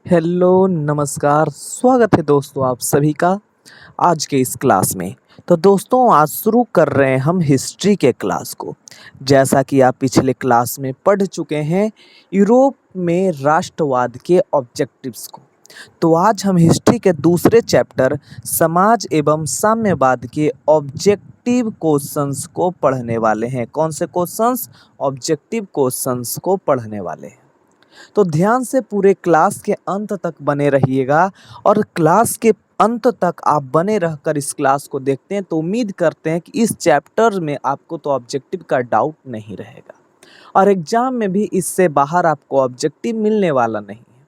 Hello, नमस्कार, स्वागत है दोस्तों आप सभी का आज के इस क्लास में। तो दोस्तों आज शुरू कर रहे हैं हम हिस्ट्री के क्लास को। जैसा कि आप पिछले क्लास में पढ़ चुके हैं यूरोप में राष्ट्रवाद के ऑब्जेक्टिव्स को। तो आज हम हिस्ट्री के दूसरे चैप्टर समाज एवं साम्यवाद के ऑब्जेक्टिव क्वेश्चंस को पढ़ने वाले हैं। कौन से क्वेश्चंस? ऑब्जेक्टिव क्वेश्चंस को पढ़ने वाले हैं। तो ध्यान से पूरे क्लास के अंत तक बने रहिएगा और क्लास के अंत तक आप बने रहकर इस क्लास को देखते हैं तो उम्मीद करते हैं कि इस चैप्टर में आपको तो ऑब्जेक्टिव का डाउट नहीं रहेगा और एग्जाम में भी इससे बाहर आपको ऑब्जेक्टिव मिलने वाला नहीं है।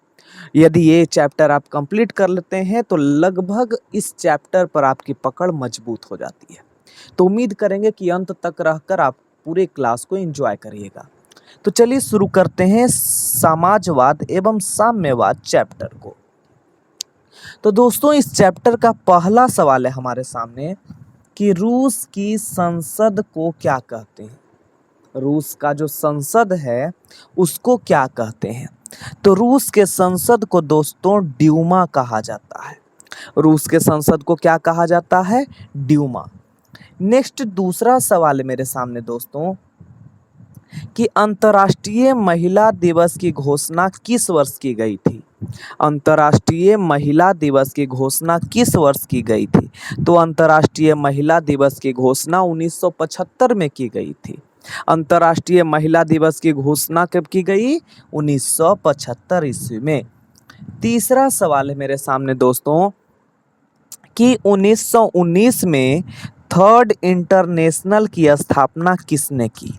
यदि ये चैप्टर आप कंप्लीट कर लेते हैं तो लगभग इस चैप्टर पर आपकी पकड़ मजबूत हो जाती है। तो उम्मीद करेंगे कि अंत तक रहकर आप पूरे क्लास को एंजॉय करिएगा। तो चलिए शुरू करते हैं समाजवाद एवं साम्यवाद चैप्टर को। तो दोस्तों इस चैप्टर का पहला सवाल है हमारे सामने कि रूस की संसद को क्या कहते हैं। रूस का जो संसद है उसको क्या कहते हैं? तो रूस के संसद को दोस्तों ड्यूमा कहा जाता है। रूस के संसद को क्या कहा जाता है? ड्यूमा। नेक्स्ट दूसरा सवाल है मेरे सामने दोस्तों कि अंतर्राष्ट्रीय महिला दिवस की घोषणा किस वर्ष की गई थी? अंतर्राष्ट्रीय महिला दिवस की घोषणा किस वर्ष की गई थी? तो अंतर्राष्ट्रीय महिला दिवस की घोषणा 1975 में की गई थी। अंतर्राष्ट्रीय महिला दिवस की घोषणा कब की गई? 1975 ईस्वी में। तीसरा सवाल है मेरे सामने दोस्तों कि 1919 में थर्ड इंटरनेशनल की स्थापना किसने की?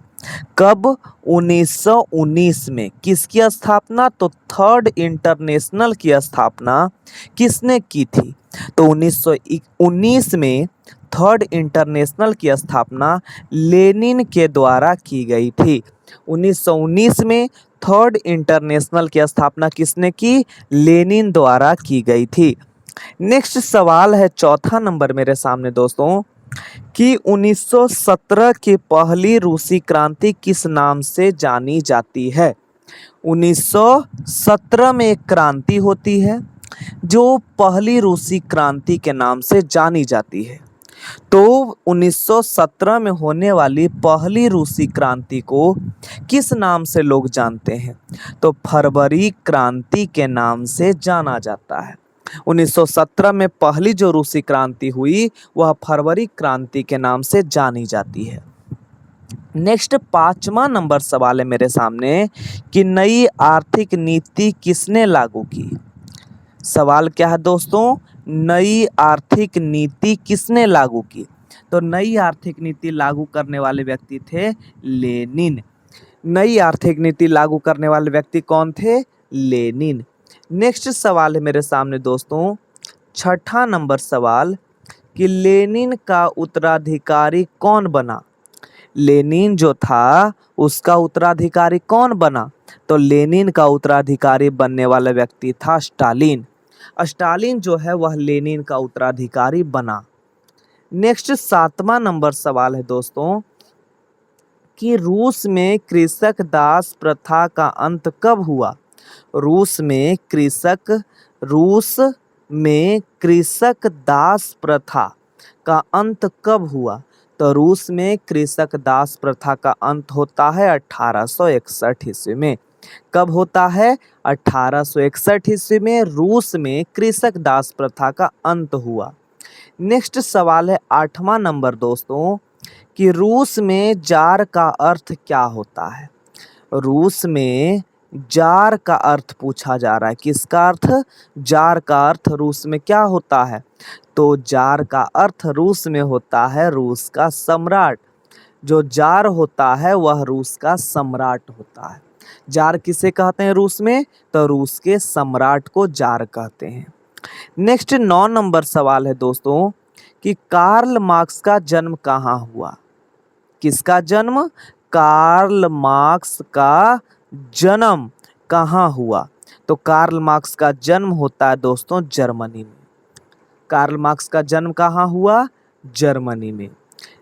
कब? 1919 में। किसकी स्थापना? तो थर्ड इंटरनेशनल की स्थापना किसने की थी? तो 1919 में थर्ड इंटरनेशनल की स्थापना लेनिन के द्वारा की गई थी। 1919 में थर्ड इंटरनेशनल की स्थापना किसने की? लेनिन द्वारा की गई थी। नेक्स्ट सवाल है चौथा नंबर मेरे सामने दोस्तों कि 1917 की पहली रूसी क्रांति किस नाम से जानी जाती है? 1917 में एक क्रांति होती है जो पहली रूसी क्रांति के नाम से जानी जाती है। तो 1917 में होने वाली पहली रूसी क्रांति को किस नाम से लोग जानते हैं? तो फरवरी क्रांति के नाम से जाना जाता है। 1917 में पहली जो रूसी क्रांति हुई वह फरवरी क्रांति के नाम से जानी जाती है। नेक्स्ट पांचवा नंबर सवाल है मेरे सामने कि नई आर्थिक नीति किसने लागू की? सवाल क्या है दोस्तों? नई आर्थिक नीति किसने लागू की? तो नई आर्थिक नीति लागू करने वाले व्यक्ति थे लेनिन। नई आर्थिक नीति लागू करने वाले व्यक्ति कौन थे? लेनिन। नेक्स्ट सवाल है मेरे सामने दोस्तों छठा नंबर सवाल कि लेनिन का उत्तराधिकारी कौन बना? लेनिन जो था उसका उत्तराधिकारी कौन बना? तो लेनिन का उत्तराधिकारी बनने वाला व्यक्ति था स्टालिन। स्टालिन जो है वह लेनिन का उत्तराधिकारी बना। नेक्स्ट सातवां नंबर सवाल है दोस्तों कि रूस में कृषक दास प्रथा का अंत कब हुआ? रूस में कृषक दास प्रथा का अंत कब हुआ? तो रूस में कृषक दास प्रथा का अंत होता है 1861 ईस्वी में। कब होता है? 1861 ईस्वी में रूस में कृषक दास प्रथा का अंत हुआ। नेक्स्ट सवाल है आठवां नंबर दोस्तों कि रूस में जार का अर्थ क्या होता है? रूस में जार का अर्थ पूछा जा रहा है। किसका अर्थ? जार का अर्थ रूस में क्या होता है? तो जार का अर्थ रूस में होता है रूस का सम्राट। जो जार होता है वह रूस का सम्राट होता है। जार किसे कहते हैं रूस में? तो रूस के सम्राट को जार कहते हैं। नेक्स्ट 9 नंबर सवाल है दोस्तों कि कार्ल मार्क्स का जन्म कहाँ हुआ? किसका जन्म? कार्ल मार्क्स का जन्म कहाँ हुआ? तो कार्ल मार्क्स का जन्म होता है दोस्तों जर्मनी में। कार्ल मार्क्स का जन्म कहाँ हुआ? जर्मनी में।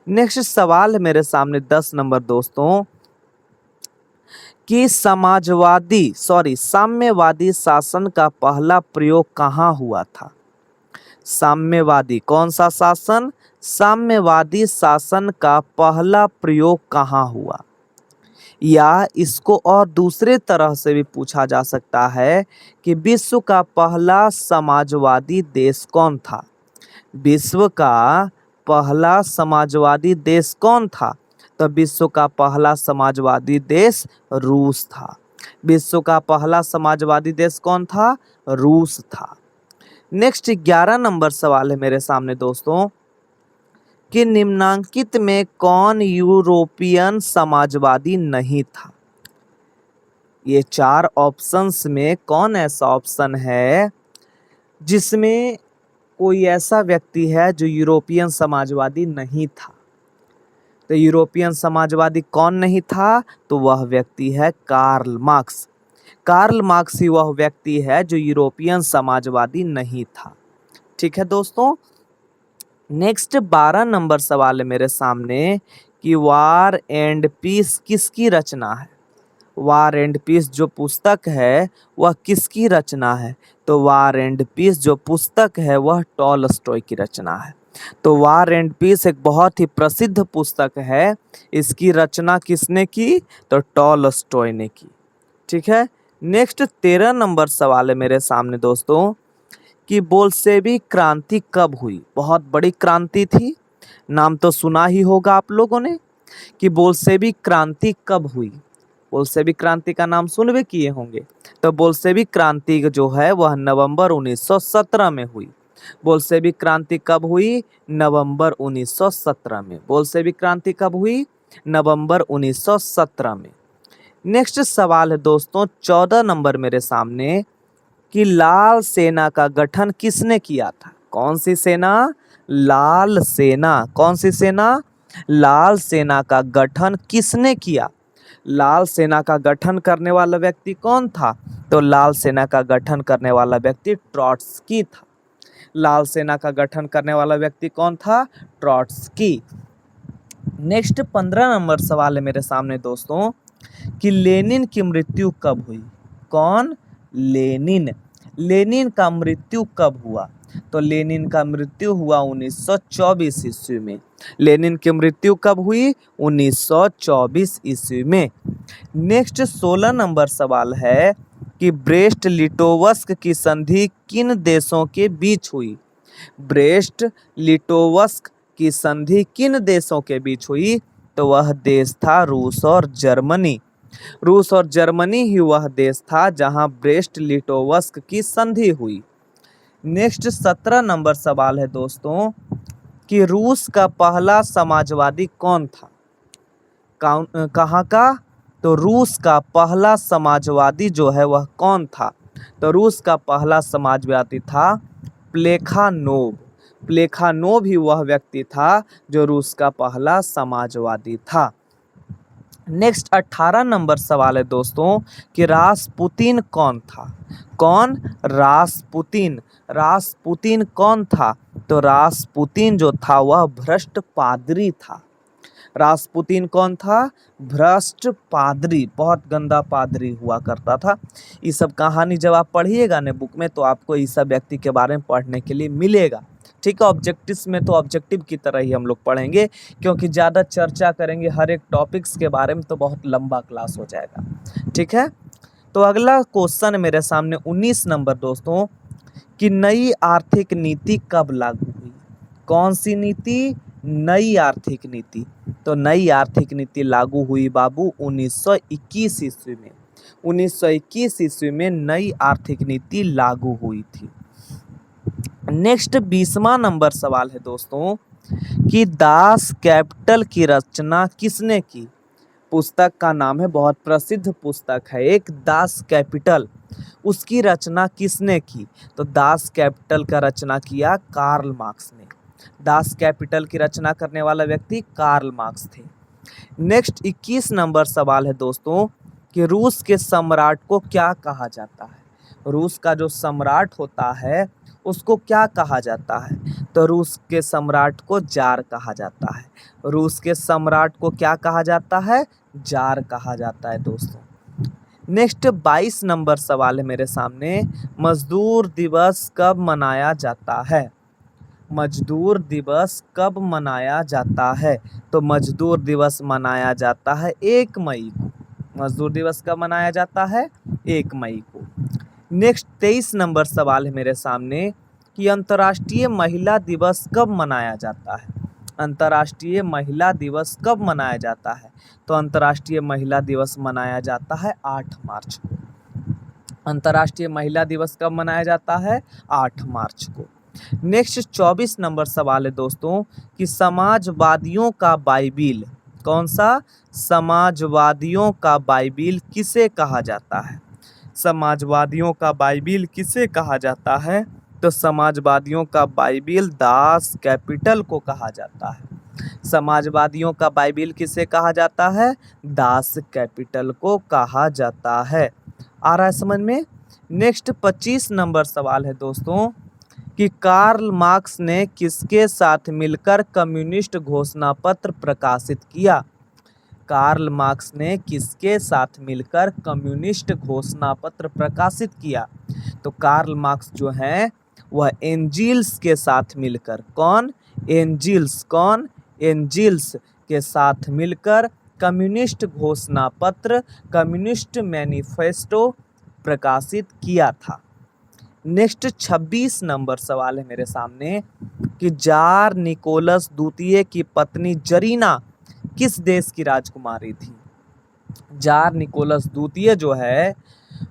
नेक्स्ट सवाल है मेरे सामने 10 नंबर दोस्तों कि साम्यवादी शासन का पहला प्रयोग कहाँ हुआ था। साम्यवादी कौन सा शासन, साम्यवादी शासन का पहला प्रयोग कहाँ हुआ। या इसको और दूसरे तरह से भी पूछा जा सकता है कि विश्व का पहला समाजवादी देश कौन था। विश्व का पहला समाजवादी देश कौन था, तो विश्व का पहला समाजवादी देश रूस था। विश्व का पहला समाजवादी देश कौन था, रूस था। नेक्स्ट 11 नंबर सवाल है मेरे सामने दोस्तों कि निम्नांकित में कौन यूरोपियन समाजवादी नहीं था। ये 4 ऑप्शंस में कौन ऐसा ऑप्शन है जिसमें कोई ऐसा व्यक्ति है जो यूरोपियन समाजवादी नहीं था। तो यूरोपियन समाजवादी कौन नहीं था, तो वह व्यक्ति है कार्ल मार्क्स। कार्ल मार्क्स ही वह व्यक्ति है जो यूरोपियन समाजवादी नहीं था। ठीक है दोस्तों। नेक्स्ट 12 नंबर सवाल है मेरे सामने कि वार एंड पीस किसकी रचना है। वार एंड पीस जो पुस्तक है वह किसकी रचना है, तो वार एंड पीस जो पुस्तक है वह टॉलस्टॉय की रचना है। तो वार एंड पीस एक बहुत ही प्रसिद्ध पुस्तक है। इसकी रचना किसने की, तो टॉलस्टॉय ने की। ठीक है। नेक्स्ट 13 नंबर सवाल है मेरे सामने दोस्तों कि बोल्शेविक क्रांति कब हुई। बहुत बड़ी क्रांति थी, नाम तो सुना ही होगा आप लोगों ने कि बोल्शेविक क्रांति कब हुई। बोल्शेविक क्रांति का नाम सुनबे किए होंगे। तो बोल्शेविक क्रांति जो है वह नवंबर 1917 में हुई। बोल्शेविक क्रांति कब हुई, नवंबर 1917 में। बोल्शेविक क्रांति कब हुई, नवंबर 1917 में। नेक्स्ट सवाल है दोस्तों 14 नंबर मेरे सामने कि लाल सेना का गठन किसने किया था। कौन सी सेना, लाल सेना। कौन सी सेना, लाल सेना का गठन किसने किया। लाल सेना का गठन करने वाला व्यक्ति कौन था, तो लाल सेना का गठन करने वाला व्यक्ति ट्रॉट्स्की था। लाल सेना का गठन करने वाला व्यक्ति कौन था, ट्रॉट्स्की। नेक्स्ट 15 नंबर सवाल है मेरे सामने दोस्तों कि लेनिन की मृत्यु कब हुई। कौन, लेनिन। लेनिन का मृत्यु कब हुआ, तो लेनिन का मृत्यु हुआ 1924 ईस्वी में। लेनिन की मृत्यु कब हुई, 1924 ईस्वी में। नेक्स्ट 16 नंबर सवाल है कि ब्रेस्ट लिटोवस्क की संधि किन देशों के बीच हुई। ब्रेस्ट लिटोवस्क की संधि किन देशों के बीच हुई, तो वह देश था रूस और जर्मनी। रूस और जर्मनी ही वह देश था जहां ब्रेस्ट लिटोवस्क की संधि हुई। नेक्स्ट 17 नंबर सवाल है दोस्तों कि रूस का पहला समाजवादी कौन था। कहाँ का, तो रूस का पहला समाजवादी जो है वह कौन था, तो रूस का पहला समाजवादी था प्लेखानोव। प्लेखानोव ही वह व्यक्ति था जो रूस का पहला समाजवादी था। नेक्स्ट 18 नंबर सवाल है दोस्तों कि रासपुतीन कौन था। कौन, रासपुतीन। रासपुतीन कौन था, तो रासपुतीन जो था वह भ्रष्ट पादरी था। रासपुतीन कौन था, भ्रष्ट पादरी, बहुत गंदा पादरी हुआ करता था। ये सब कहानी जब आप पढ़िएगा ना बुक में तो आपको इस सब व्यक्ति के बारे में पढ़ने के लिए मिलेगा। ठीक है। ऑब्जेक्टिव्स में तो ऑब्जेक्टिव की तरह ही हम लोग पढ़ेंगे, क्योंकि ज़्यादा चर्चा करेंगे हर एक टॉपिक्स के बारे में तो बहुत लंबा क्लास हो जाएगा। ठीक है। तो अगला क्वेश्चन मेरे सामने 19 नंबर दोस्तों कि नई आर्थिक नीति कब लागू हुई। कौन सी नीति, नई आर्थिक नीति। तो नई आर्थिक नीति लागू हुई बाबू 1921 ईस्वी में। 1921 ईस्वी में नई आर्थिक नीति लागू हुई थी। नेक्स्ट 20वां नंबर सवाल है दोस्तों कि दास कैपिटल की रचना किसने की। पुस्तक का नाम है, बहुत प्रसिद्ध पुस्तक है एक, दास कैपिटल। उसकी रचना किसने की, तो दास कैपिटल का रचना किया कार्ल मार्क्स ने। दास कैपिटल की रचना करने वाला व्यक्ति कार्ल मार्क्स थे। नेक्स्ट 21 नंबर सवाल है दोस्तों कि रूस के सम्राट को क्या कहा जाता है। रूस का जो सम्राट होता है उसको क्या कहा जाता है, तो रूस के सम्राट को जार कहा जाता है। रूस के सम्राट को क्या कहा जाता है, जार कहा जाता है दोस्तों। नेक्स्ट 22 नंबर सवाल है मेरे सामने, मजदूर दिवस कब मनाया जाता है? मजदूर दिवस कब मनाया जाता है? तो मजदूर दिवस मनाया जाता है 1 मई को। मजदूर दिवस कब मनाया जाता है? 1 मई को। नेक्स्ट 23 नंबर सवाल है मेरे सामने कि अंतर्राष्ट्रीय महिला दिवस कब मनाया जाता है? अंतर्राष्ट्रीय महिला दिवस कब मनाया जाता है? तो अंतर्राष्ट्रीय महिला दिवस मनाया जाता है 8 मार्च को। अंतर्राष्ट्रीय महिला दिवस कब मनाया जाता है? 8 मार्च को। नेक्स्ट 24 नंबर सवाल है दोस्तों कि समाजवादियों का बाइबिल, कौन सा? समाजवादियों का बाइबिल किसे कहा जाता है? समाजवादियों का बाइबिल किसे कहा जाता है? तो समाजवादियों का बाइबिल दास कैपिटल को कहा जाता है। समाजवादियों का बाइबिल किसे कहा जाता है? दास कैपिटल को कहा जाता है। आ रहा है समझ में? नेक्स्ट 25 नंबर सवाल है दोस्तों कि कार्ल मार्क्स ने किसके साथ मिलकर कम्युनिस्ट घोषणा पत्र प्रकाशित किया? कार्ल मार्क्स ने किसके साथ मिलकर कम्युनिस्ट घोषणा पत्र प्रकाशित किया? तो कार्ल मार्क्स जो है वह एंजिल्स के साथ मिलकर, कौन? एंजिल्स, कौन? एंजिल्स के साथ मिलकर कम्युनिस्ट घोषणा पत्र, कम्युनिस्ट मैनिफेस्टो प्रकाशित किया था। नेक्स्ट 26 नंबर सवाल है मेरे सामने कि जार निकोलस द्वितीय की पत्नी जरीना किस देश की राजकुमारी थी? जार निकोलस द्वितीय जो है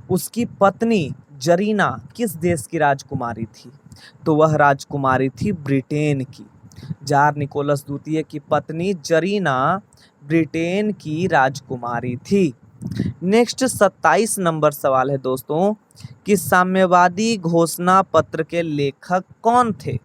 उसकी पत्नी जरीना किस देश की राजकुमारी थी? तो वह राजकुमारी थी ब्रिटेन की। जार निकोलस द्वितीय की पत्नी जरीना ब्रिटेन की राजकुमारी थी। नेक्स्ट 27 नंबर सवाल है दोस्तों कि साम्यवादी घोषणा पत्र के लेखक कौन थे?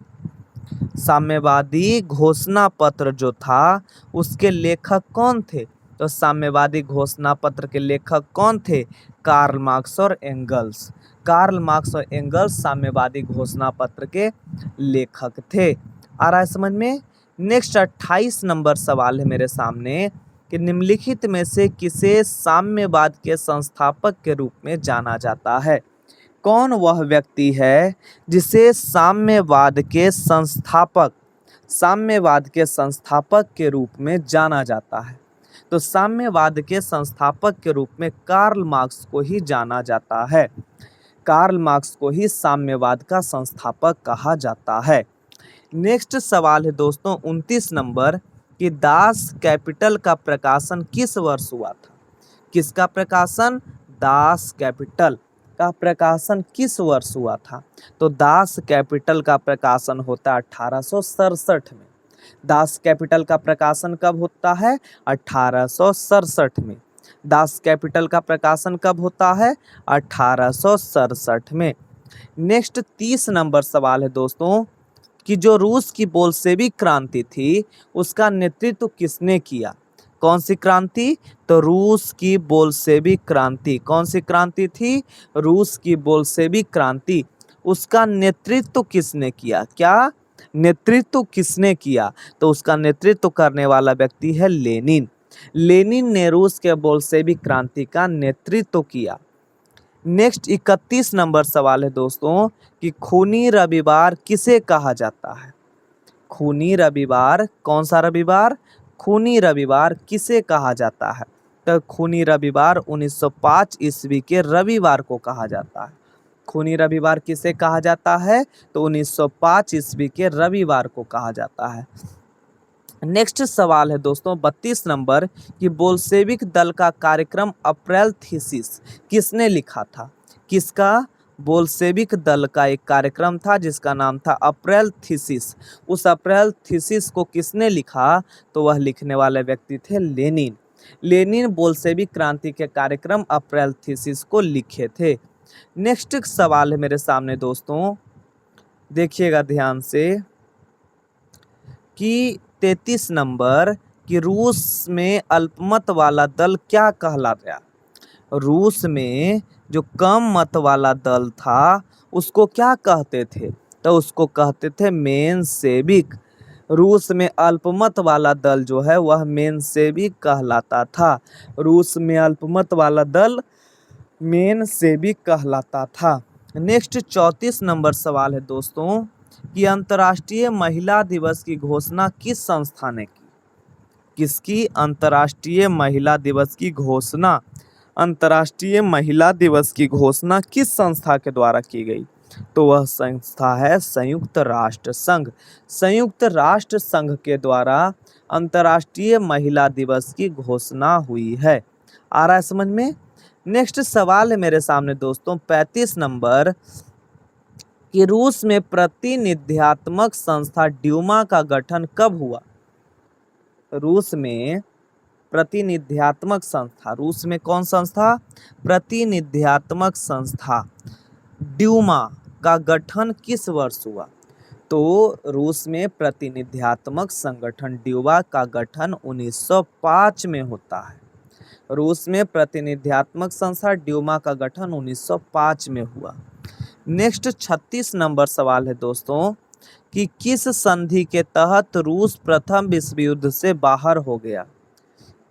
साम्यवादी घोषणा पत्र जो था उसके लेखक कौन थे? तो साम्यवादी घोषणा पत्र के लेखक कौन थे? कार्ल मार्क्स और एंगल्स। कार्ल मार्क्स और एंगल्स साम्यवादी घोषणा पत्र के लेखक थे। आ रहा है समझ में? नेक्स्ट 28 नंबर सवाल है मेरे सामने कि निम्नलिखित में से किसे साम्यवाद के संस्थापक के रूप में जाना जाता है? कौन वह व्यक्ति है जिसे साम्यवाद के संस्थापक के रूप में जाना जाता है? तो साम्यवाद के संस्थापक के रूप में कार्ल मार्क्स को ही जाना जाता है। कार्ल मार्क्स को ही साम्यवाद का संस्थापक कहा जाता है। नेक्स्ट सवाल है दोस्तों 29 नंबर कि दास कैपिटल का प्रकाशन किस वर्ष हुआ था? किसका प्रकाशन? दास कैपिटल का प्रकाशन किस वर्ष हुआ था? तो दास कैपिटल का प्रकाशन होता है 1867 में। दास कैपिटल का प्रकाशन कब होता है? 1867 में। दास कैपिटल का प्रकाशन कब होता है? 1867 में। नेक्स्ट 30 नंबर सवाल है दोस्तों कि जो रूस की बोल्शेविक क्रांति थी उसका नेतृत्व किसने किया? कौन सी क्रांति? तो रूस की बोल्शेविक क्रांति। कौन सी क्रांति थी? रूस की बोल्शेविक क्रांति। उसका नेतृत्व किसने किया? क्या नेतृत्व किसने किया? तो उसका नेतृत्व करने वाला व्यक्ति है लेनिन। लेनिन ने रूस के बोल्शेविक क्रांति का नेतृत्व किया। नेक्स्ट 31 नंबर सवाल है दोस्तों कि खूनी रविवार किसे कहा जाता है? खूनी रविवार, कौन सा रविवार? खूनी रविवार किसे कहा जाता है? तो खूनी रविवार 1905 ईस्वी के रविवार को कहा जाता है। खूनी रविवार किसे कहा जाता है? तो 1905 ईस्वी के रविवार को कहा जाता है। नेक्स्ट सवाल है दोस्तों 32 नंबर कि बोल्शेविक दल का कार्यक्रम अप्रैल थीसिस किसने लिखा था? किसका? बोल्शेविक दल का एक कार्यक्रम था जिसका नाम था अप्रैल थीसिस। उस अप्रैल थीसिस को किसने लिखा? तो वह लिखने वाले व्यक्ति थे लेनिन। लेनिन बोल्शेविक क्रांति के कार्यक्रम अप्रैल थीसिस को लिखे थे। नेक्स्ट सवाल है मेरे सामने दोस्तों, देखिएगा ध्यान से कि 33 नंबर कि रूस में अल्पमत वाला दल क्या कहलाता? रूस में जो कम मत वाला दल था उसको क्या कहते थे? तो उसको कहते थे मेंशेविक। रूस में अल्पमत वाला दल जो है वह मेंशेविक कहलाता था। रूस में अल्पमत वाला दल मेन सेबी कहलाता था। नेक्स्ट 34 नंबर सवाल है दोस्तों कि अंतर्राष्ट्रीय महिला दिवस की घोषणा किस संस्था ने की? किसकी अंतर्राष्ट्रीय महिला दिवस की घोषणा? अंतर्राष्ट्रीय महिला दिवस की घोषणा किस संस्था के द्वारा की गई? तो वह संस्था है संयुक्त राष्ट्र संघ। संयुक्त राष्ट्र संघ के द्वारा अंतर्राष्ट्रीय महिला दिवस की घोषणा हुई है। आ रहा है समझ में? नेक्स्ट सवाल है मेरे सामने दोस्तों 35 नंबर कि रूस में प्रतिनिध्यात्मक संस्था ड्यूमा का गठन कब हुआ? रूस में प्रतिनिध्यात्मक संस्था, रूस में कौन संस्था? प्रतिनिध्यात्मक संस्था ड्यूमा का गठन किस वर्ष हुआ? तो रूस में प्रतिनिध्यात्मक संगठन ड्यूमा का गठन 1905 में होता है। रूस में प्रतिनिध्यात्मक संस्था ड्यूमा का गठन 1905 में हुआ। नेक्स्ट 36 नंबर सवाल है दोस्तों कि किस संधि के तहत रूस प्रथम विश्व युद्ध से बाहर हो गया?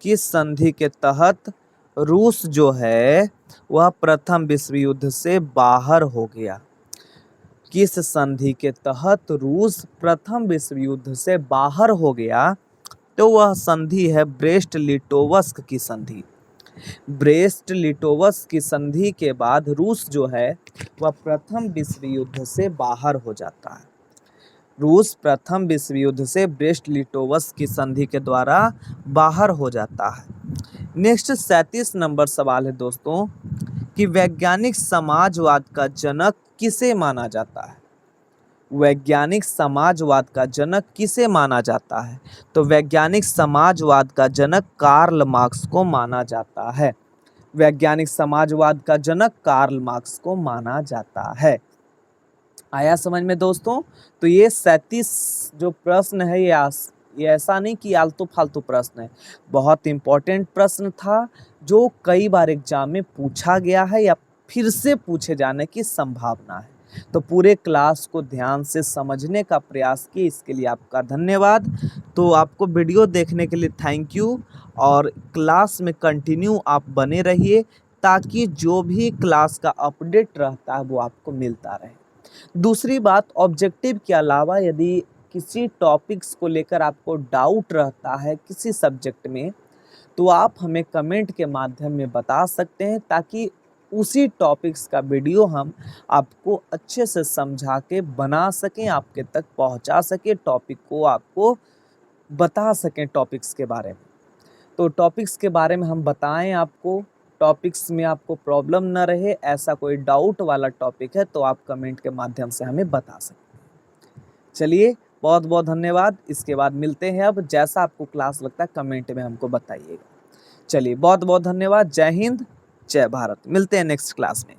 किस संधि के तहत रूस जो है वह प्रथम विश्व युद्ध से बाहर हो गया? किस संधि के तहत रूस प्रथम विश्व युद्ध से बाहर हो गया? तो वह संधि है ब्रेस्ट लिटोवस्क की संधि। ब्रेस्ट लिटोवस्क की संधि के बाद रूस जो है वह प्रथम विश्व युद्ध से बाहर हो जाता है। रूस प्रथम विश्व युद्ध से ब्रेस्ट लिटोवस्क की संधि के द्वारा बाहर हो जाता है। नेक्स्ट 37 नंबर सवाल है दोस्तों कि वैज्ञानिक समाजवाद का जनक किसे माना जाता है? वैज्ञानिक समाजवाद का जनक किसे माना जाता है? तो वैज्ञानिक समाजवाद का जनक कार्ल मार्क्स को माना जाता है। वैज्ञानिक समाजवाद का जनक कार्ल मार्क्स को माना जाता है। आया समझ में दोस्तों? तो ये 37 जो प्रश्न है ये ऐसा नहीं कि आलतू फालतू प्रश्न है, बहुत इंपॉर्टेंट प्रश्न था जो कई बार एग्जाम में पूछा गया है या फिर से पूछे जाने की संभावना है। तो पूरे क्लास को ध्यान से समझने का प्रयास किए, इसके लिए आपका धन्यवाद। तो आपको वीडियो देखने के लिए थैंक यू, और क्लास में कंटिन्यू आप बने रहिए ताकि जो भी क्लास का अपडेट रहता है वो आपको मिलता रहे। दूसरी बात, ऑब्जेक्टिव के अलावा यदि किसी टॉपिक्स को लेकर आपको डाउट रहता है किसी सब्जेक्ट में, तो आप हमें कमेंट के माध्यम में बता सकते हैं ताकि उसी टॉपिक्स का वीडियो हम आपको अच्छे से समझा के बना सकें, आपके तक पहुंचा सकें, टॉपिक को आपको बता सकें टॉपिक्स के बारे में। तो टॉपिक्स के बारे में हम बताएं आपको, टॉपिक्स में आपको प्रॉब्लम न रहे, ऐसा कोई डाउट वाला टॉपिक है तो आप कमेंट के माध्यम से हमें बता सकते। चलिए, बहुत बहुत धन्यवाद। इसके बाद मिलते हैं। अब जैसा आपको क्लास लगता है कमेंट में हमको बताइएगा। चलिए, बहुत बहुत धन्यवाद। जय हिंद, जय भारत। मिलते हैं नेक्स्ट क्लास में।